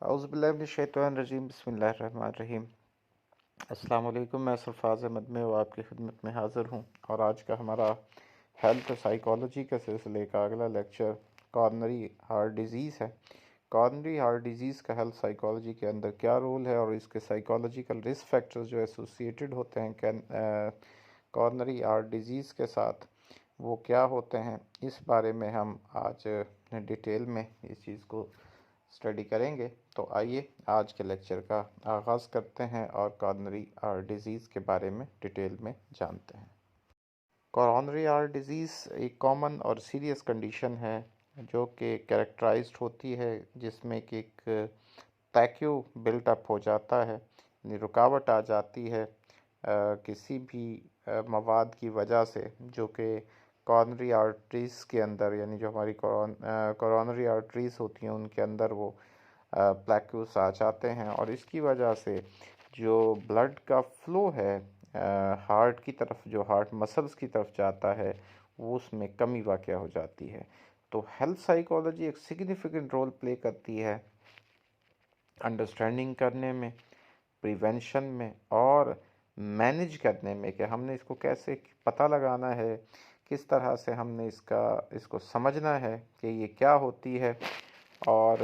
औज़ुबिल्लाहिमिनश्शैतानिर्रजीम बिस्मिल्लाहिर्रहमानिर्रहीम। अस्सलाम वालेकुम। मैं सरफराज अहमद में और आपकी खिदमत में हाज़िर हूँ और आज का हमारा हेल्थ साइकोलॉजी के सिलसिले का अगला लेक्चर कॉर्नरी हार्ट डिज़ीज़ है। कॉर्नरी हार्ट डिज़ीज़ का हेल्थ साइकोलॉजी के अंदर क्या रोल है और इसके साइकोलॉजिकल रिस्क फैक्टर्स जो एसोसिएटेड होते हैं कॉर्नरी हार्ट डिज़ीज़ के साथ वो क्या होते हैं, इस बारे में हम आज डिटेल में इस चीज़ को स्टडी करेंगे। तो आइए आज के लेक्चर का आगाज़ करते हैं और कॉर्नरी हार्ट डिज़ीज़ के बारे में डिटेल में जानते हैं। कॉरोनरी हार्ट डिज़ीज़ एक कॉमन और सीरियस कंडीशन है जो कि कैरेक्टराइज्ड होती है, जिसमें कि एक प्लैक्यू बिल्टअप हो जाता है, यानी रुकावट आ जाती है किसी भी मवाद की वजह से, जो कि कॉर्नरी आर्टरीज़ के अंदर, यानी जो हमारी कॉरोनरी आर्टरीज़ होती हैं उनके अंदर वो प्लैक्यूस आ जाते हैं और इसकी वजह से जो ब्लड का फ्लो है हार्ट की तरफ, जो हार्ट मसल्स की तरफ जाता है, वो उसमें कमी वाक़ हो जाती है। तो हेल्थ साइकोलॉजी एक सिग्निफिकेंट रोल प्ले करती है अंडरस्टैंडिंग करने में, प्रिवेंशन में और मैनेज करने में, कि हमने इसको कैसे पता लगाना है, किस तरह से हमने इसको समझना है कि ये क्या होती है और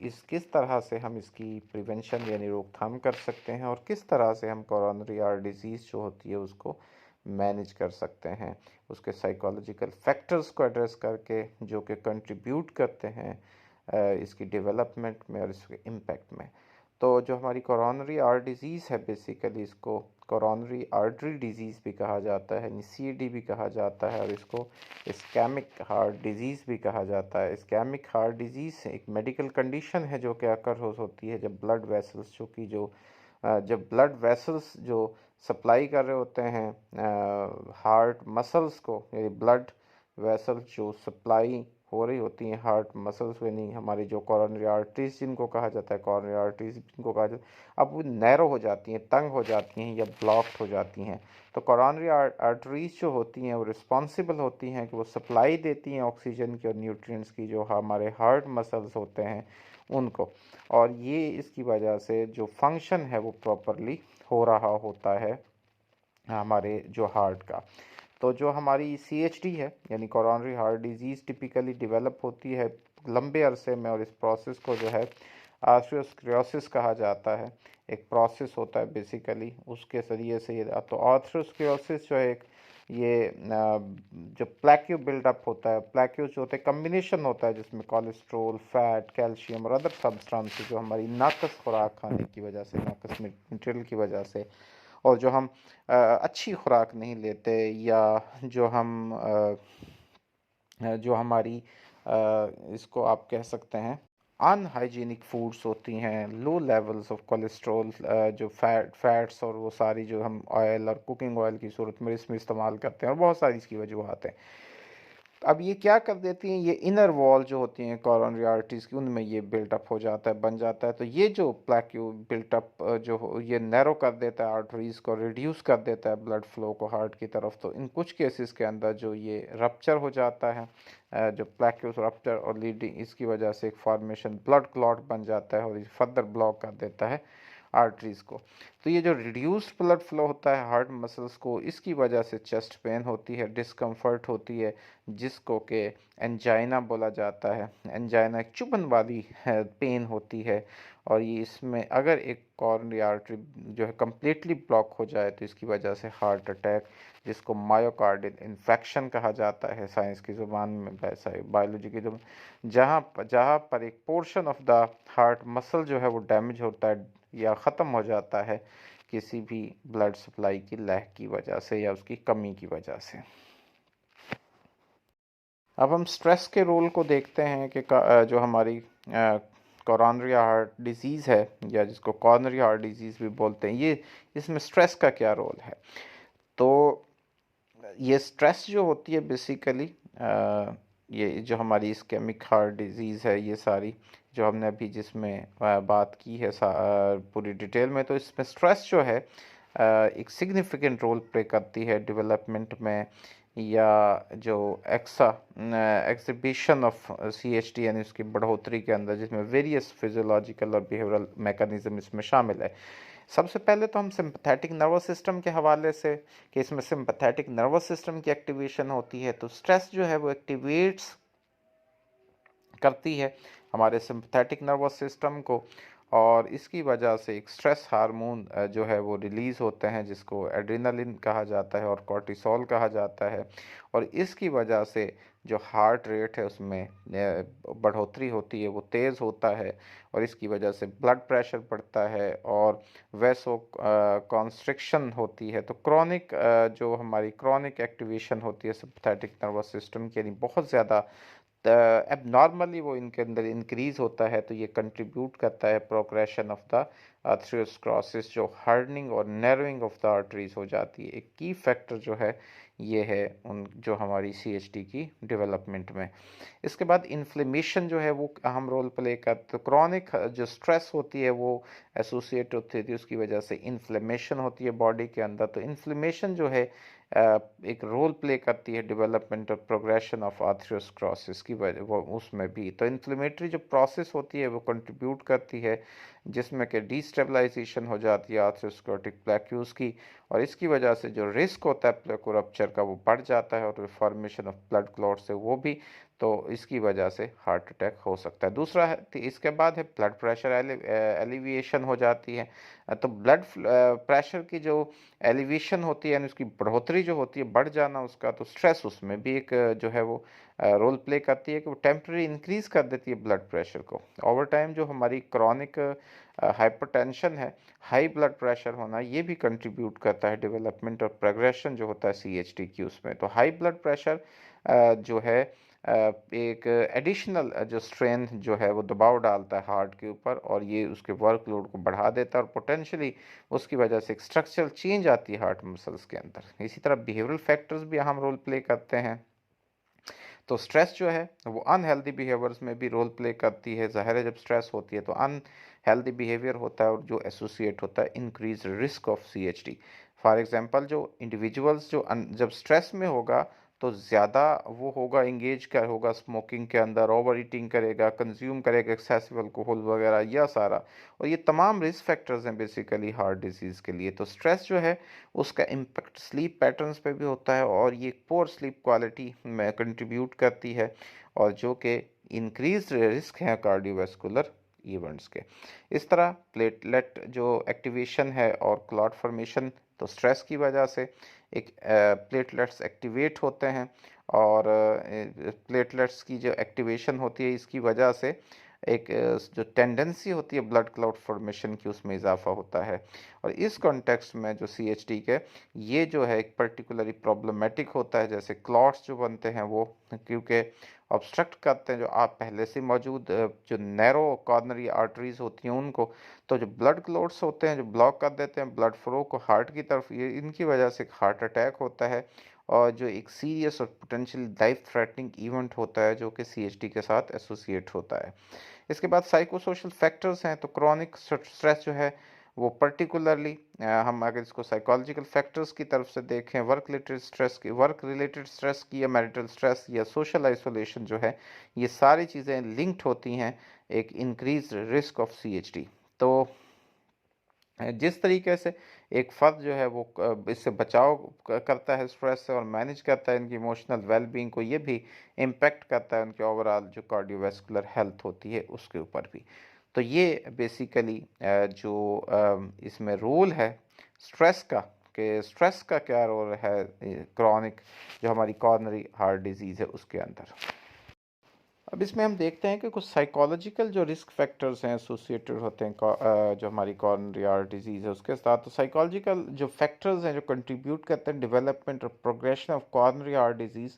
इस किस तरह से हम इसकी प्रिवेंशन यानी रोकथाम कर सकते हैं और किस तरह से हम कोरोनरी हार्ट डिजीज़ जो होती है उसको मैनेज कर सकते हैं, उसके साइकोलॉजिकल फैक्टर्स को एड्रेस करके जो कि कंट्रीब्यूट करते हैं इसकी डेवलपमेंट में और इसके इम्पैक्ट में। तो जो हमारी कोरोनरी हार्ट डिजीज़ है, बेसिकली इसको कोरोनरी आर्टरी डिजीज़ भी कहा जाता है, सीएडी भी कहा जाता है और इसको इस्केमिक हार्ट डिजीज़ भी कहा जाता है। इस्केमिक हार्ट डिजीज़ एक मेडिकल कंडीशन है जो कि अकर होती है जब ब्लड वेसल्स जब ब्लड वेसल्स जो सप्लाई कर रहे होते हैं हार्ट मसल्स को, यानी ब्लड वेसल्स जो सप्लाई हो रही होती हैं हार्ट मसल्स में, नहीं हमारी जो कॉरोनरी आर्टरीज जिनको कहा जाता है, कॉरोनरी आर्टरीज जिनको कहा जाता है, अब वो नैरो हो जाती हैं, तंग हो जाती हैं या ब्लॉक्ड हो जाती हैं। तो कॉरोनरी आर्टरीज जो होती हैं वो रिस्पॉन्सिबल होती हैं कि वो सप्लाई देती हैं ऑक्सीजन की और न्यूट्रिएंट्स की जो हमारे हार्ट मसल्स होते हैं उनको, और ये इसकी वजह से जो फंक्शन है वो प्रॉपरली हो रहा होता है हमारे जो हार्ट का। तो जो हमारी CHD है यानी coronary heart disease typically develop होती है लंबे अरसे में और इस प्रोसेस को जो है आर्थरोस्क्लेरोसिस कहा जाता है। एक प्रोसेस होता है बेसिकली, उसके ज़रिए से ये तो आर्थरोस्क्लेरोसिस जो है एक ये जो प्लैक्यू बिल्डअप होता है, प्लैक्यू जो होते हैं कम्बिनेशन होता है जिसमें कोलेस्ट्रोल, फैट, कैल्शियम और अदर सब्सटेंसेस जो हमारी नाकस खुराक खाने की वजह से, नाकस मटेरियल की वजह से, और जो हम अच्छी खुराक नहीं लेते, या जो हम जो हमारी इसको आप कह सकते हैं अनहाइजीनिक फूड्स होती हैं, लो लेवल्स ऑफ कोलेस्ट्रॉल, जो फैट्स और वो सारी जो हम ऑयल और कुकिंग ऑयल की सूरत में इसमें इस्तेमाल करते हैं, और बहुत सारी इसकी वजूहत हैं। अब ये क्या कर देती हैं, ये इनर वॉल जो होती हैं कॉरोनरी आर्टरीज की, उनमें ये बिल्टअप हो जाता है, बन जाता है। तो ये जो प्लैक्यू बिल्टअप ये नैरो कर देता है आर्टरीज को, रिड्यूस कर देता है ब्लड फ्लो को हार्ट की तरफ। तो इन कुछ केसेस के अंदर जो ये रप्चर हो जाता है, जो प्लैक्यू रप्चर और लीडिंग, इसकी वजह से एक फॉर्मेशन ब्लड क्लॉट बन जाता है और ये फर्दर ब्लॉक कर देता है आर्टरीज़ को। तो ये जो रिड्यूस्ड ब्लड फ्लो होता है हार्ट मसल्स को, इसकी वजह से चेस्ट पेन होती है, डिस्कम्फर्ट होती है, जिसको कि एंजाइना बोला जाता है। एंजाइना एक चुभन वाली पेन होती है, और ये इसमें अगर एक कॉरोनरी आर्टरी जो है कम्प्लीटली ब्लॉक हो जाए तो इसकी वजह से हार्ट अटैक, जिसको मायोकार्डियल इन्फेक्शन कहा जाता है साइंस की ज़ुबान में, बायोलॉजी की ज़ुबान, जहाँ जहाँ पर एक portion of the heart muscle जो है वो डैमेज होता है या ख़त्म हो जाता है किसी भी ब्लड सप्लाई की लैक की वजह से या उसकी कमी की वजह से। अब हम स्ट्रेस के रोल को देखते हैं कि जो हमारी कोरोनरी हार्ट डिजीज़ है, या जिसको कॉर्नरी हार्ट डिजीज़ भी बोलते हैं, ये इसमें स्ट्रेस का क्या रोल है। तो ये स्ट्रेस जो होती है बेसिकली, ये जो हमारी इस्केमिक हार्ट डिजीज़ है, ये सारी जो हमने अभी जिसमें बात की है पूरी डिटेल में, तो इसमें स्ट्रेस जो है एक सिग्निफिकेंट रोल प्ले करती है डेवलपमेंट में, या जो एग्जिबिशन ऑफ CHT यानी उसकी बढ़ोतरी के अंदर, जिसमें वेरियस फिजियोलॉजिकल और बिहेवियरल मैकेनिज्म इसमें शामिल है। सबसे पहले तो हम सिंपैथेटिक नर्वस सिस्टम के हवाले से, कि इसमें सिंपैथेटिक नर्वस सिस्टम की एक्टिवेशन होती है, तो स्ट्रेस जो है वो एक्टिवेट्स करती है हमारे सिंपैथेटिक नर्वस सिस्टम को, और इसकी वजह से एक स्ट्रेस हार्मोन जो है वो रिलीज़ होते हैं, जिसको एड्रेनालिन कहा जाता है और कॉर्टिसोल कहा जाता है। और इसकी वजह से जो हार्ट रेट है उसमें बढ़ोतरी होती है, वो तेज़ होता है, और इसकी वजह से ब्लड प्रेशर बढ़ता है और वैसो कॉन्स्ट्रिक्शन होती है। तो क्रॉनिक जो हमारी क्रॉनिक एक्टिवेशन होती है सिंपैथेटिक नर्वस सिस्टम की, यानी बहुत ज़्यादा एबनॉर्मली वो इनके अंदर इंक्रीज होता है, तो ये कंट्रीब्यूट करता है प्रोग्रेशन ऑफ द आर्थरोस्क्लेरोसिस, जो हार्डनिंग और नैरोइंग ऑफ द आर्टरीज हो जाती है। एक की फैक्टर जो है ये है उन जो हमारी CHT की डेवलपमेंट में। इसके बाद इन्फ्लेमेशन जो है वो अहम रोल प्ले करता है। तो क्रॉनिक जो स्ट्रेस होती है वो एसोसिएट होती है, उसकी वजह से इन्फ्लेमेशन होती है बॉडी के अंदर। तो इन्फ्लेमेशन जो है एक रोल प्ले करती है डेवलपमेंट और प्रोग्रेशन ऑफ आर्थरोस्क्लेरोसिस की वजह वो उसमें भी। तो इन्फ्लेमेटरी जो प्रोसेस होती है वो कंट्रीब्यूट करती है, जिसमें कि डिस्टेबलाइजेशन हो जाती है आर्थरोस्क्लेरोटिक प्लेक्यूल्स की, और इसकी वजह से जो रिस्क होता है प्लेको रप्चर का वो बढ़ जाता है, और फॉर्मेशन ऑफ ब्लड क्लॉट से वो भी, तो इसकी वजह से हार्ट अटैक हो सकता है। दूसरा है, तो इसके बाद है ब्लड प्रेशर एलिविएशन हो जाती है। तो ब्लड प्रेशर की जो एलिवेशन होती है, यानी उसकी बढ़ोतरी जो होती है, बढ़ जाना उसका, तो स्ट्रेस उसमें भी एक जो है वो रोल प्ले करती है कि वो टेम्परेरी इंक्रीज कर देती है ब्लड प्रेशर को। ओवर टाइम जो हमारी क्रॉनिक हाइपरटेंशन है, हाई ब्लड प्रेशर होना, ये भी कंट्रीब्यूट करता है डेवलपमेंट और प्रोग्रेशन जो होता है CHT की उसमें। तो हाई ब्लड प्रेशर जो है एक एडिशनल जो स्ट्रेन जो है वो दबाव डालता है हार्ट के ऊपर, और ये उसके वर्कलोड को बढ़ा देता है, और पोटेंशली उसकी वजह से एक स्ट्रक्चरल चेंज आती है हार्ट मसल्स के अंदर। इसी तरह बिहेवियरल फैक्टर्स भी अहम रोल प्ले करते हैं। तो स्ट्रेस जो है वो अनहेल्दी बिहेवियर्स में भी रोल प्ले करती है। ज़ाहिर है जब स्ट्रेस होती है तो अनहेल्दी बिहेवियर होता है, और जो एसोसिएट होता है increase risk of CHT। For example जो इंडिविजुअल्स जो जब स्ट्रेस में होगा तो ज़्यादा वो होगा इंगेज कर होगा स्मोकिंग के अंदर, ओवर ईटिंग करेगा, कंज्यूम करेगा एक्सेसिव अल्कोहल वगैरह, यह सारा, और ये तमाम रिस्क फैक्टर्स हैं बेसिकली हार्ट डिजीज़ के लिए। तो स्ट्रेस जो है उसका इम्पेक्ट स्लीप पैटर्न्स पे भी होता है, और ये पोर स्लीप क्वालिटी में कंट्रीब्यूट करती है, और जो कि इंक्रीज रिस्क है कार्डियोवैस्कुलर इवेंट्स के। इस तरह प्लेटलेट जो एक्टिवेशन है और क्लॉट फॉर्मेशन, तो स्ट्रेस की वजह से एक प्लेटलेट्स एक्टिवेट होते हैं, और प्लेटलेट्स की जो एक्टिवेशन होती है इसकी वजह से एक जो टेंडेंसी होती है ब्लड क्लॉट फॉर्मेशन की उसमें इजाफा होता है। और इस कॉन्टेक्स्ट में जो CHT के ये जो है एक पर्टिकुलरली प्रॉब्लमेटिक होता है, जैसे क्लॉट्स जो बनते हैं वो क्योंकि ऑब्स्ट्रक्ट करते हैं जो आप पहले से मौजूद जो नैरो कॉर्नरी आर्टरीज होती हैं उनको। तो जो ब्लड क्लॉट्स होते हैं जो ब्लॉक कर देते हैं ब्लड फ्लो को हार्ट की तरफ, ये इनकी वजह से एक हार्ट अटैक होता है, और जो एक सीरियस और पोटेंशियल लाइफ थ्रेटनिंग इवेंट होता है जो कि CHT के साथ एसोसिएट होता है। इसके बाद साइकोसोशल फैक्टर्स हैं। तो क्रॉनिक स्ट्रेस जो है वो पर्टिकुलरली हम अगर इसको साइकोलॉजिकल फैक्टर्स की तरफ से देखें, वर्क रिलेटेड स्ट्रेस की, या मैरिटल स्ट्रेस, या सोशल आइसोलेशन जो है, ये सारी चीज़ें लिंक्ड होती हैं एक इंक्रीज रिस्क ऑफ CHT। तो जिस तरीके से एक फ़र्द जो है वो इससे बचाव करता है स्ट्रेस से, और मैनेज करता है इनकी इमोशनल वेलबींग को, ये भी इम्पेक्ट करता है उनके ओवरऑल जो कार्डियोवैस्कुलर हेल्थ होती है उसके ऊपर भी। तो ये बेसिकली जो इसमें रोल है स्ट्रेस का, कि स्ट्रेस का क्या रोल है क्रॉनिक जो हमारी कॉर्नरी हार्ट डिजीज़ है उसके अंदर। अब इसमें हम देखते हैं कि कुछ साइकोलॉजिकल जो रिस्क फैक्टर्स हैं एसोसिएटेड होते हैं जो हमारी कॉर्नरी हार्ट डिजीज़ है उसके साथ। तो साइकोलॉजिकल जो फैक्टर्स हैं जो कंट्रीब्यूट करते हैं डेवलपमेंट और progression of coronary heart disease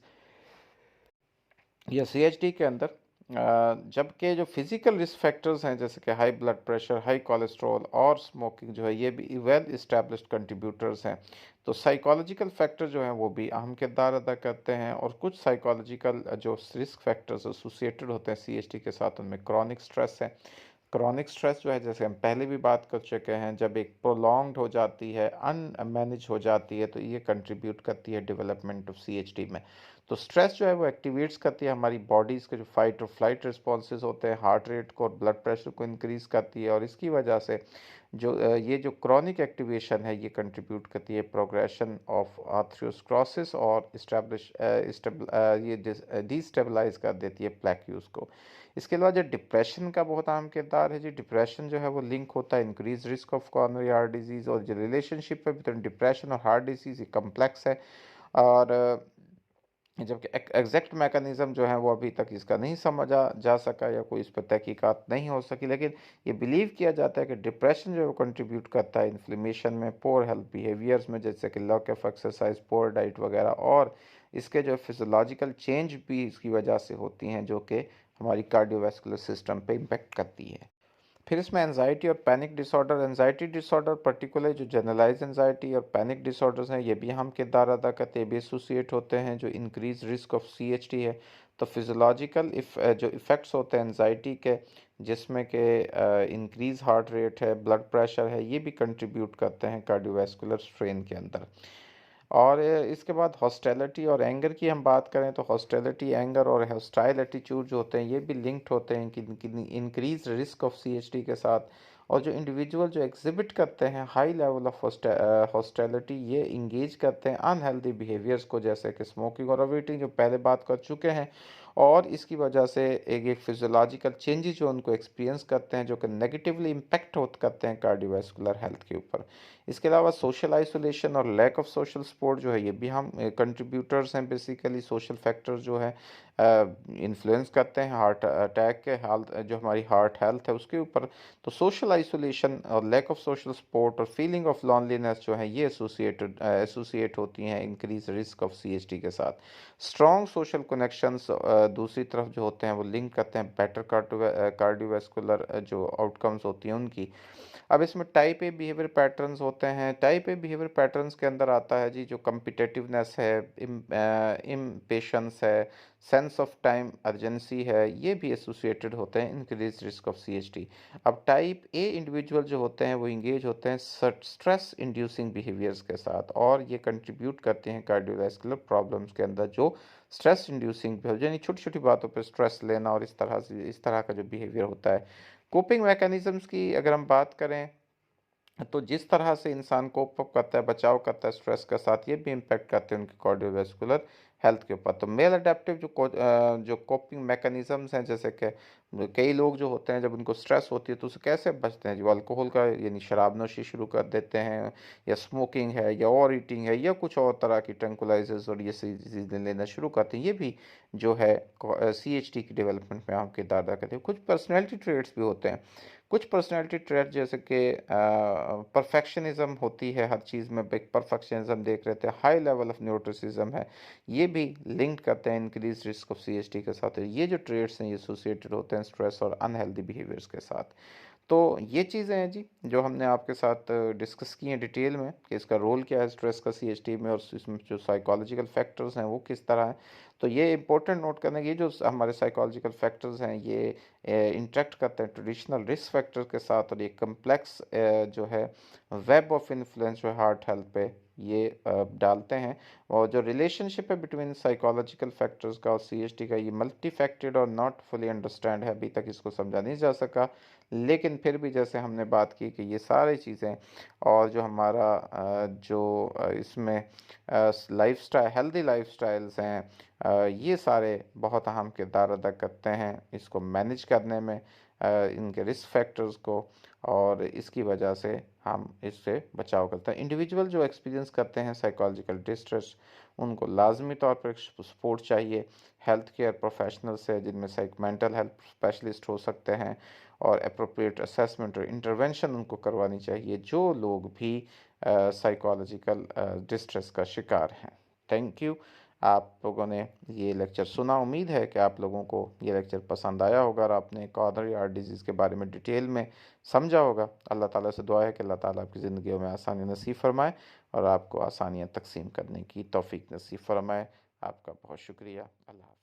या CHT के अंदर, जबकि जो फिजिकल रिस्क फैक्टर्स हैं जैसे कि high blood pressure, high cholesterol और स्मोकिंग जो है ये भी वेल इस्टेब्लिश्ड कंट्रीब्यूटर्स हैं। तो साइकोलॉजिकल फैक्टर जो हैं वो भी अहम किरदार अदा करते हैं, और कुछ साइकोलॉजिकल जो रिस्क फैक्टर्स एसोसिएटेड होते हैं CHT के साथ उनमें क्रॉनिक स्ट्रेस है, क्रॉनिक स्ट्रेस जो है, जैसे हम पहले भी बात कर चुके हैं, जब एक प्रोलॉन्ग्ड हो जाती है, अनमैनेज हो जाती है, तो ये कंट्रीब्यूट करती है डेवलपमेंट ऑफ सीएचडी में। तो स्ट्रेस जो है वो एक्टिवेट्स करती है हमारी बॉडीज़ के जो फाइट और फ्लाइट रिस्पॉन्सेज होते हैं, हार्ट रेट को और ब्लड प्रेशर को इंक्रीज़ करती है, और इसकी वजह से जो ये जो क्रॉनिक एक्टिवेशन है ये कंट्रीब्यूट करती है प्रोग्रेशन ऑफ आर्थरोस्क्लेरोसिस और ये डिस्टेबलाइज कर देती है प्लेक्यूज को। इसके अलावा जो डिप्रेशन का बहुत अहम किरदार है जी, डिप्रेशन जो है वो लिंक होता है increase risk of coronary heart disease, और जो रिलेशनशिप है बिटवीन डिप्रेशन और हार्ट डिजीज़ ये कम्प्लेक्स है। और जबकि एग्जैक्ट मैकेनिज्म जो है वो अभी तक इसका नहीं समझा जा सका या कोई इस पर तहकीकात नहीं हो सकी, लेकिन ये बिलीव किया जाता है कि डिप्रेशन जो है वो कंट्रीब्यूट करता है इन्फ्लेमेशन में, पोर हेल्थ बिहेवियर्स में, जैसे कि lack of exercise, poor diet वगैरह, और इसके जो फिजियोलॉजिकल चेंज भी इसकी वजह से होती हैं जो कि हमारी कार्डियोवैस्कुलर सिस्टम पे इम्पेक्ट करती है। फिर इसमें एनजाइटी और panic disorder, anxiety disorder particular जो जनरलाइज एनजाइटी और पैनिक डिसऑर्डर्स हैं ये भी अहम किरदार अदा करते हैं, भी एसोसिएट होते हैं जो इंक्रीज रिस्क ऑफ सीएचडी है। तो फिजियोलॉजिकल जो इफ़ेक्ट्स होते हैं एनजाइटी के, जिसमें कि इंक्रीज हार्ट रेट है, ब्लड प्रेशर है, ये भी कंट्रीब्यूट करते हैं कार्डियोवैस्कुलर स्ट्रेन के अंदर। और इसके बाद हॉस्टिलिटी और एंगर की हम बात करें तो हॉस्टिलिटी, एंगर और हॉस्टाइल एटीट्यूड जो होते हैं ये भी लिंक्ड होते हैं कि इंक्रीज रिस्क ऑफ सीएचडी के साथ। और जो इंडिविजुअल जो एग्जिबिट करते हैं हाई लेवल ऑफ हॉस्टिलिटी, ये इंगेज करते हैं अनहेल्दी बिहेवियर्स को, जैसे कि स्मोकिंग और ओवरईटिंग जो पहले बात कर चुके हैं। और इसकी वजह से एक फिजियोलॉजिकल चेंजेस जो उनको एक्सपीरियंस करते हैं जो कि नेगेटिवली इम्पेक्ट होते करते हैं कार्डियोवैस्कुलर हेल्थ के ऊपर। इसके अलावा सोशल आइसोलेशन और लैक ऑफ सोशल सपोर्ट जो है ये भी हम कंट्रीब्यूटर्स हैं, बेसिकली सोशल फैक्टर्स जो है इन्फ्लुएंस करते हैं हार्ट अटैक के हालत, जो हमारी हार्ट हेल्थ है उसके ऊपर। तो सोशल आइसोलेशन और लैक ऑफ सोशल सपोर्ट और फीलिंग ऑफ लॉनलीनेस जो है ये एसोसिएट होती हैं इंक्रीज रिस्क ऑफ सीएचडी के साथ। स्ट्रॉन्ग सोशल कनेक्शंस दूसरी तरफ जो होते हैं वो लिंक करते हैं बेटर कार्डियोवैस्कुलर जो आउटकम्स होती हैं उनकी। अब इसमें टाइप ए बिहेवियर पैटर्न्स होते हैं। टाइप ए बिहेवियर पैटर्न्स के अंदर आता है जी जो कम्पिटेटिवनेस है, इम्पेशंस है, सेंस ऑफ टाइम अर्जेंसी है, ये भी एसोसिएटेड होते हैं इंक्रीज रिस्क ऑफ सीएचडी। अब टाइप ए इंडिविजुअल जो होते हैं वो इंगेज होते हैं स्ट्रेस इंड्यूसिंग बिहेवियर्स के साथ, और ये कंट्रीब्यूट करते हैं कार्डियोवैस्कुलर प्रॉब्लम्स के अंदर। जो स्ट्रेस इंड्यूसिंग बिहेवियर यानी छोटी छोटी बातों पर स्ट्रेस लेना और इस तरह का जो बिहेवियर होता है। कोपिंग मैकेनिज्म्स की अगर हम बात करें तो जिस तरह से इंसान कोप अप करता है, बचाव करता है स्ट्रेस के साथ, ये भी इम्पेक्ट करते हैं उनकी कार्डियोवैस्कुलर हेल्थ के ऊपर। तो मेल अडेप्टिव जो कोपिंग मैकेनिज्म्स हैं, जैसे कि कई लोग जो होते हैं जब उनको स्ट्रेस होती है तो उससे कैसे बचते हैं, जो अल्कोहल का यानी शराब नोशी शुरू कर देते हैं, या स्मोकिंग है, या ओवर ईटिंग है, या कुछ और तरह की ट्रंकुलाइजर्स और ये चीज़ें लेना शुरू करते हैं, ये भी जो है सीएचडी की डेवलपमेंट में अहम किरदार अदा करते हैं। कुछ पर्सनैलिटी ट्रेट्स भी होते हैं, कुछ पर्सनैलिटी ट्रेट जैसे कि परफेक्शनिज्म होती है, हर चीज़ में परफेक्शनिज्म देख रहे थे, हाई लेवल ऑफ न्यूरोटिसिज्म है, ये भी लिंक करते हैं इंक्रीज रिस्क ऑफ सीएचडी के साथ। ये जो ट्रेट्स हैं ये एसोसिएटेड होते हैं स्ट्रेस और अनहेल्दी बिहेवियर्स के साथ। तो ये चीज़ें हैं जी जो हमने आपके साथ डिस्कस की हैं डिटेल में कि इसका रोल क्या है स्ट्रेस का सीएचडी में, और इसमें जो साइकोलॉजिकल फैक्टर्स हैं वो किस तरह हैं। तो ये इंपॉर्टेंट नोट करने की, जो हमारे साइकोलॉजिकल फैक्टर्स हैं ये इंटरेक्ट करते हैं ट्रेडिशनल रिस्क फैक्टर के साथ, और ये कम्प्लेक्स जो है वेब ऑफ इन्फ्लुएंस जो हार्ट हेल्थ पे ये डालते हैं। और जो रिलेशनशिप है बिटवीन साइकोलॉजिकल फैक्टर्स का और सीएचडी का, ये मल्टी फैक्टेड और नॉट फुली अंडरस्टैंड है, अभी तक इसको समझा नहीं जा सका। लेकिन फिर भी जैसे हमने बात की कि ये सारी चीज़ें और जो हमारा इसमें लाइफस्टाइल, हेल्दी लाइफस्टाइल्स हैं, ये सारे बहुत अहम किरदार अदा करते हैं इसको मैनेज करने में, इनके रिस्क फैक्टर्स को, और इसकी वजह से हम इससे बचाव करते हैं। इंडिविजुअल जो एक्सपीरियंस करते हैं साइकोलॉजिकल डिस्ट्रेस, उनको लाजमी तौर पर सपोर्ट चाहिए हेल्थ केयर प्रोफेशनल से, जिनमें मेंटल हेल्थ स्पेशलिस्ट हो सकते हैं, और अप्रोप्रिएट असेसमेंट और इंटरवेंशन उनको करवानी चाहिए जो लोग भी साइकोलॉजिकल डिस्ट्रेस का शिकार हैं। Thank you. आप लोगों ने ये लेक्चर सुना, उम्मीद है कि आप लोगों को ये लेक्चर पसंद आया होगा और आपने कॉर्नरी हार्ट डिजीज़ के बारे में डिटेल में समझा होगा। अल्लाह ताला से दुआ है कि अल्लाह ताला आपकी ज़िंदगी में आसानी नसीब फरमाए और आपको आसानियाँ तकसीम करने की तौफीक नसीब फरमाए। आपका बहुत शुक्रिया। अल्लाह हाफ़िज़।